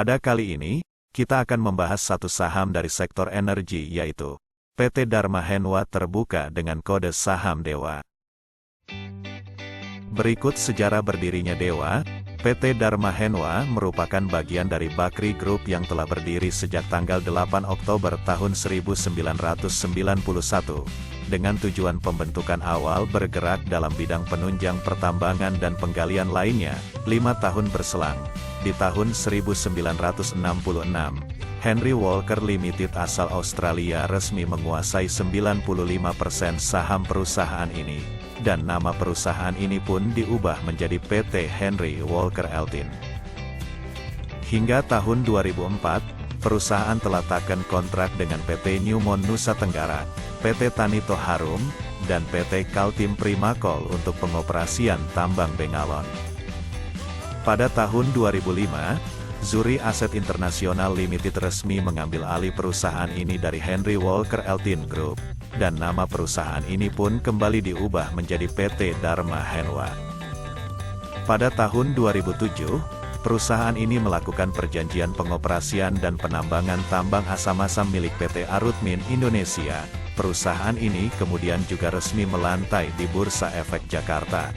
Pada kali ini, kita akan membahas satu saham dari sektor energi yaitu PT Dharma Henwa terbuka dengan kode saham DEWA. Berikut sejarah berdirinya DEWA. PT Dharma Henwa merupakan bagian dari Bakri Group yang telah berdiri sejak tanggal 8 Oktober tahun 1991, dengan tujuan pembentukan awal bergerak dalam bidang penunjang pertambangan dan penggalian lainnya. 5 tahun berselang, di tahun 1966, Henry Walker Limited asal Australia resmi menguasai 95% saham perusahaan ini, dan nama perusahaan ini pun diubah menjadi PT Henry Walker Ltd. Hingga tahun 2004, perusahaan telah takkan kontrak dengan PT Newmont Nusa Tenggara, PT Tanito Harum, dan PT Kaltim Primakol untuk pengoperasian tambang Bengalon. Pada tahun 2005, Zuri Asset International Limited resmi mengambil alih perusahaan ini dari Henry Walker Ltd Group, dan nama perusahaan ini pun kembali diubah menjadi PT Dharma Henwa. Pada tahun 2007, perusahaan ini melakukan perjanjian pengoperasian dan penambangan tambang asam-asam milik PT Arutmin Indonesia. Perusahaan ini kemudian juga resmi melantai di Bursa Efek Jakarta.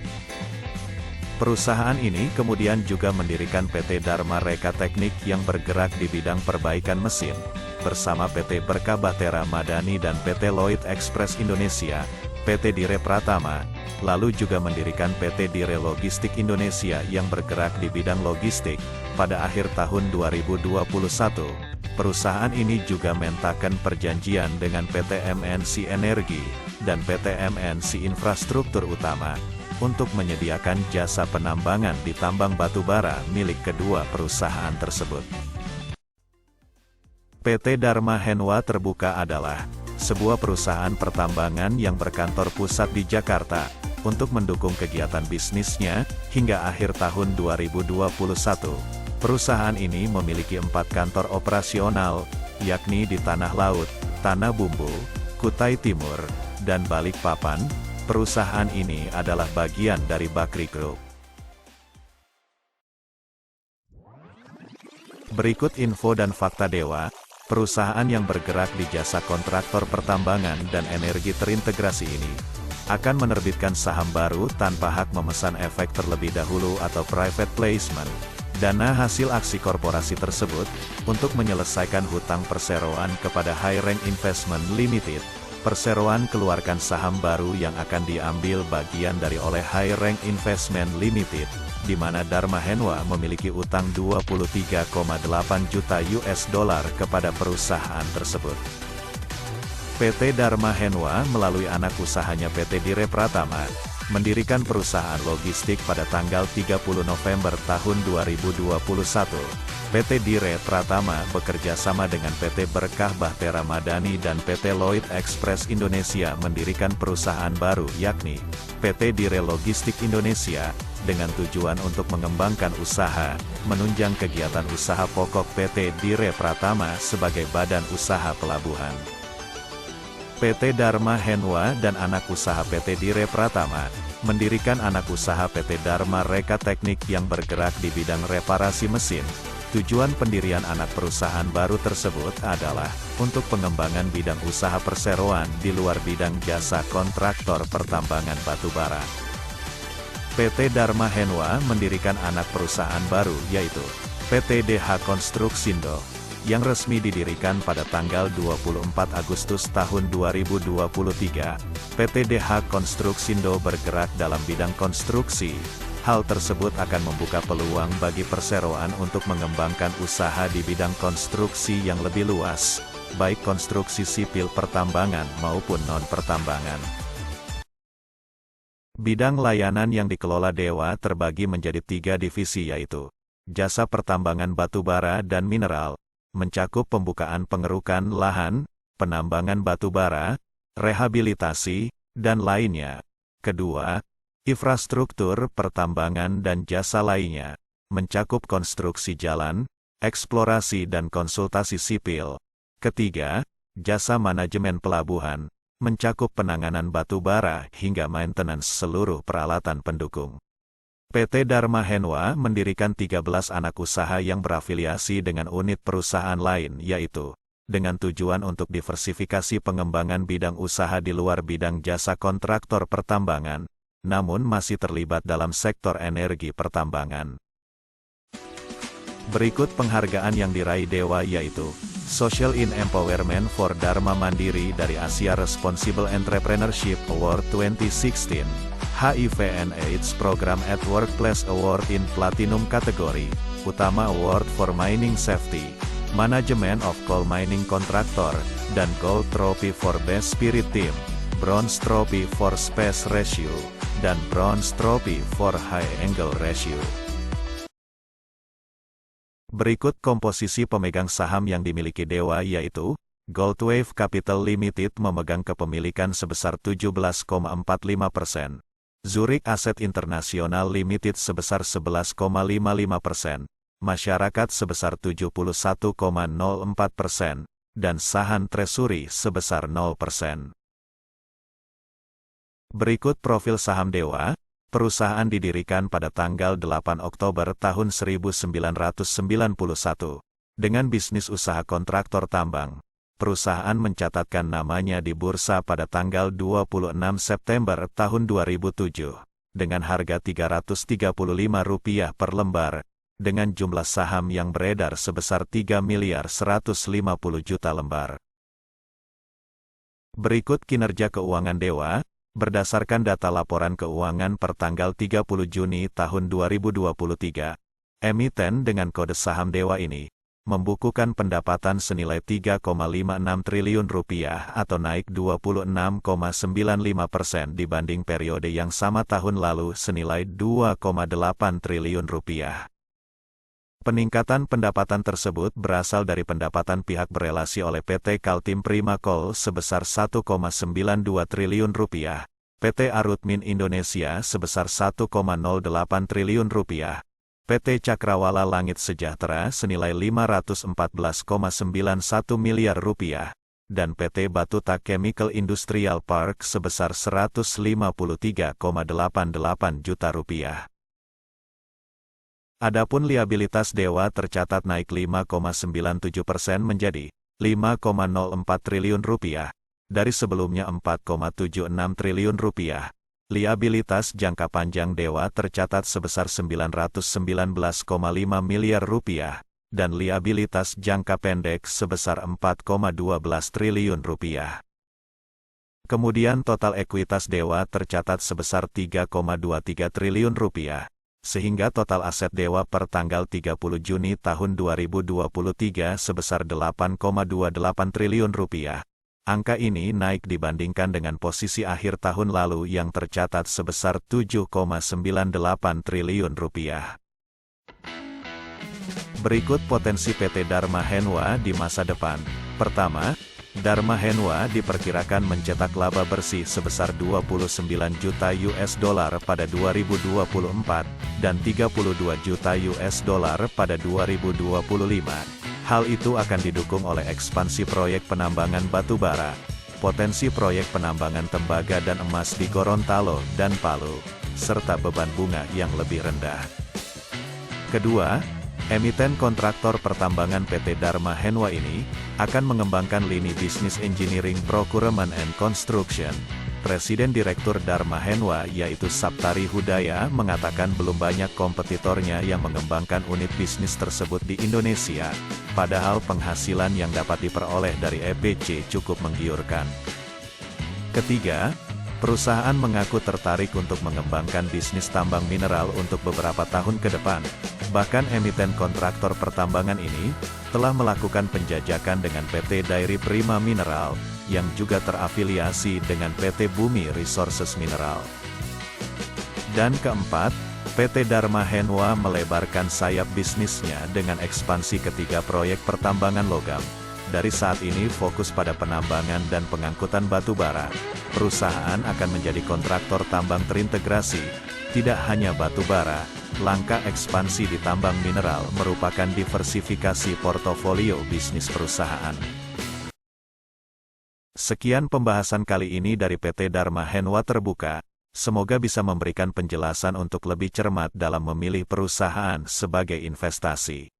Perusahaan ini kemudian juga mendirikan PT Dharma Reka Teknik yang bergerak di bidang perbaikan mesin, bersama PT Berkah Bahtera Madani dan PT Lloyd Express Indonesia, PT Dire Pratama, lalu juga mendirikan PT Dire Logistik Indonesia yang bergerak di bidang logistik. Pada akhir tahun 2021, perusahaan ini juga mentakan perjanjian dengan PT MNC Energi dan PT MNC Infrastruktur Utama untuk menyediakan jasa penambangan di tambang batubara milik kedua perusahaan tersebut. PT Dharma Henwa terbuka adalah sebuah perusahaan pertambangan yang berkantor pusat di Jakarta untuk mendukung kegiatan bisnisnya hingga akhir tahun 2021. Perusahaan ini memiliki 4 kantor operasional, yakni di Tanah Laut, Tanah Bumbu, Kutai Timur, dan Balikpapan. Perusahaan ini adalah bagian dari Bakri Group. Berikut info dan fakta DEWA, perusahaan yang bergerak di jasa kontraktor pertambangan dan energi terintegrasi ini, akan menerbitkan saham baru tanpa hak memesan efek terlebih dahulu atau private placement, dana hasil aksi korporasi tersebut, untuk menyelesaikan hutang perseroan kepada High Rank Investment Limited. Perseroan keluarkan saham baru yang akan diambil bagian dari oleh High Rank Investment Limited, di mana Dharma Henwa memiliki utang 23,8 juta US dollar kepada perusahaan tersebut. PT Dharma Henwa melalui anak usahanya PT Dire Pratama, mendirikan perusahaan logistik pada tanggal 30 November tahun 2021. PT Dire Pratama bekerja sama dengan PT Berkah Bahtera Madani dan PT Lloyd Express Indonesia mendirikan perusahaan baru yakni PT Dire Logistik Indonesia, dengan tujuan untuk mengembangkan usaha, menunjang kegiatan usaha pokok PT Dire Pratama sebagai badan usaha pelabuhan. PT Dharma Henwa dan anak usaha PT Dire Pratama, mendirikan anak usaha PT Dharma Reka Teknik yang bergerak di bidang reparasi mesin. Tujuan pendirian anak perusahaan baru tersebut adalah untuk pengembangan bidang usaha perseroan di luar bidang jasa kontraktor pertambangan batubara. PT Dharma Henwa mendirikan anak perusahaan baru yaitu PT DH Konstruksindo, yang resmi didirikan pada tanggal 24 Agustus tahun 2023. PT DH Konstruksindo bergerak dalam bidang konstruksi. Hal tersebut akan membuka peluang bagi perseroan untuk mengembangkan usaha di bidang konstruksi yang lebih luas, baik konstruksi sipil pertambangan maupun non-pertambangan. Bidang layanan yang dikelola DEWA terbagi menjadi 3 divisi yaitu jasa pertambangan batubara dan mineral, mencakup pembukaan pengerukan lahan, penambangan batubara, rehabilitasi, dan lainnya. Kedua, infrastruktur pertambangan dan jasa lainnya, mencakup konstruksi jalan, eksplorasi dan konsultasi sipil. Ketiga, jasa manajemen pelabuhan, mencakup penanganan batubara hingga maintenance seluruh peralatan pendukung. PT Dharma Henwa mendirikan 13 anak usaha yang berafiliasi dengan unit perusahaan lain yaitu, dengan tujuan untuk diversifikasi pengembangan bidang usaha di luar bidang jasa kontraktor pertambangan, namun masih terlibat dalam sektor energi pertambangan. Berikut penghargaan yang diraih Dewa yaitu, Social in Empowerment for Dharma Mandiri dari Asia Responsible Entrepreneurship Award 2016, HIV and AIDS Program at Workplace Award in Platinum kategori, Utama Award for Mining Safety, Management of Coal Mining Contractor, dan Gold Trophy for Best Spirit Team, Bronze Trophy for Space Ratio, dan Bronze Trophy for High Angle Ratio. Berikut komposisi pemegang saham yang dimiliki Dewa yaitu, Goldwave Capital Limited memegang kepemilikan sebesar 17,45%, Zurich Asset International Limited sebesar 11,55%, Masyarakat sebesar 71,04%, dan Sahan Treasury sebesar 0%. Berikut profil saham Dewa. Perusahaan didirikan pada tanggal 8 Oktober tahun 1991. Dengan bisnis usaha kontraktor tambang, perusahaan mencatatkan namanya di bursa pada tanggal 26 September tahun 2007, dengan harga Rp335 per lembar, dengan jumlah saham yang beredar sebesar 3.150 juta lembar. Berikut kinerja keuangan Dewa. Berdasarkan data laporan keuangan per tanggal 30 Juni tahun 2023, emiten dengan kode saham Dewa ini membukukan pendapatan senilai Rp3,56 triliun atau naik 26,95% dibanding periode yang sama tahun lalu senilai Rp2,8 triliun. Peningkatan pendapatan tersebut berasal dari pendapatan pihak berelasi oleh PT Kaltim Prima Coal sebesar Rp1,92 triliun, PT Arutmin Indonesia sebesar Rp1,08 triliun, PT Cakrawala Langit Sejahtera senilai Rp514,91 miliar, dan PT Batuta Chemical Industrial Park sebesar Rp153,88 juta. Adapun liabilitas Dewa tercatat naik 5,97% menjadi Rp5,04 triliun, dari sebelumnya Rp4,76 triliun. Liabilitas jangka panjang Dewa tercatat sebesar Rp919,5 miliar, dan liabilitas jangka pendek sebesar Rp4,12 triliun. Kemudian total ekuitas Dewa tercatat sebesar Rp3,23 triliun, sehingga total aset Dewa per tanggal 30 Juni tahun 2023 sebesar Rp8,28 triliun. Angka ini naik dibandingkan dengan posisi akhir tahun lalu yang tercatat sebesar Rp7,98 triliun. Berikut potensi PT Dharma Henwa di masa depan. Pertama, Dharma Henwa diperkirakan mencetak laba bersih sebesar $29 juta pada 2024, dan $32 juta pada 2025. Hal itu akan didukung oleh ekspansi proyek penambangan batu bara, potensi proyek penambangan tembaga dan emas di Gorontalo dan Palu, serta beban bunga yang lebih rendah. Kedua, emiten kontraktor pertambangan PT Dharma Henwa ini akan mengembangkan lini bisnis engineering procurement and construction. Presiden Direktur Dharma Henwa yaitu Saptari Hudaya mengatakan belum banyak kompetitornya yang mengembangkan unit bisnis tersebut di Indonesia, padahal penghasilan yang dapat diperoleh dari EPC cukup menggiurkan. Ketiga, perusahaan mengaku tertarik untuk mengembangkan bisnis tambang mineral untuk beberapa tahun ke depan. Bahkan emiten kontraktor pertambangan ini telah melakukan penjajakan dengan PT Dairy Prima Mineral, yang juga terafiliasi dengan PT Bumi Resources Mineral. Dan keempat, PT Dharma Henwa melebarkan sayap bisnisnya dengan ekspansi ketiga proyek pertambangan logam. Dari saat ini fokus pada penambangan dan pengangkutan batu bara, perusahaan akan menjadi kontraktor tambang terintegrasi, tidak hanya batu bara. Langkah ekspansi di tambang mineral merupakan diversifikasi portofolio bisnis perusahaan. Sekian pembahasan kali ini dari PT Dharma Henwa Terbuka. Semoga bisa memberikan penjelasan untuk lebih cermat dalam memilih perusahaan sebagai investasi.